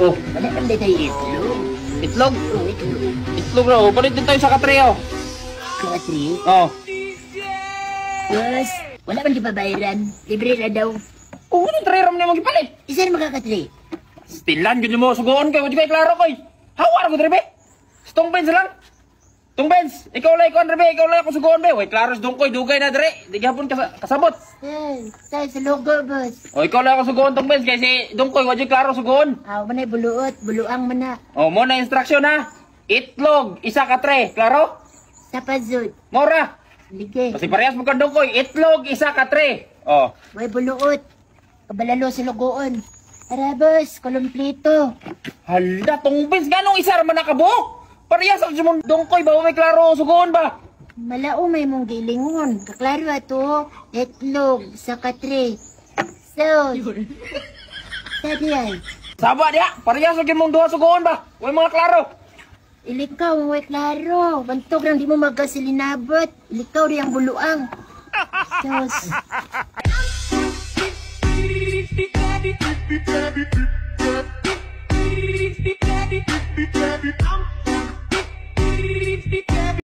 Oh, Wala man din tayo itlog. itlog. Oh, itlog. Itlog na, oh. Palit din tayo sa katreo. Katri. Oh. Boss, wala man di babayaran. Libre na daw. Oh, anong treram niya magipalit? Isa na makakatri. Stilan, yun mo. Sugoon kayo. Wadi kayo klaro koy. Hawar ko, Rebe. Stong Benz lang. Tong Benz, ikaw lang ikaw, Rebe. Ikaw lang ako sugoon, be. Way, klaro sa dungkoy. Dugay na, Dre. Di gapon kasabot. Tayo sa logo, boss. O, ikaw lang ako sugoon, Tong Benz. Kasi dungkoy, wadi klaro sugoon. Manay buluot, buluang mana. O, mo na instruction, ha. Itlog, isa ka tre. Klaro? Sa pazod. Mora. Lige. Kasi parehas mo ka dungkoy. Itlog, isa ka tre. O. Way buluot. Kabalalo sa logoon. Tara, boss. Kumpleto. Hala, Tong Benz. Ganong isa raman nakabuok? Parehas ang sumong dungkoy. Ba may klaro sugoon ba? Malao may mong gilingon. Kaklaro ato. Etlog sa katre. So. Tadi ay. Saba dia. Parehas ang mong duha sugoon ba? Way mga klaro. Ilikaw ang way klaro. Bantog lang di mo magkasilinabot. Ilikaw di ang buluang. Sos.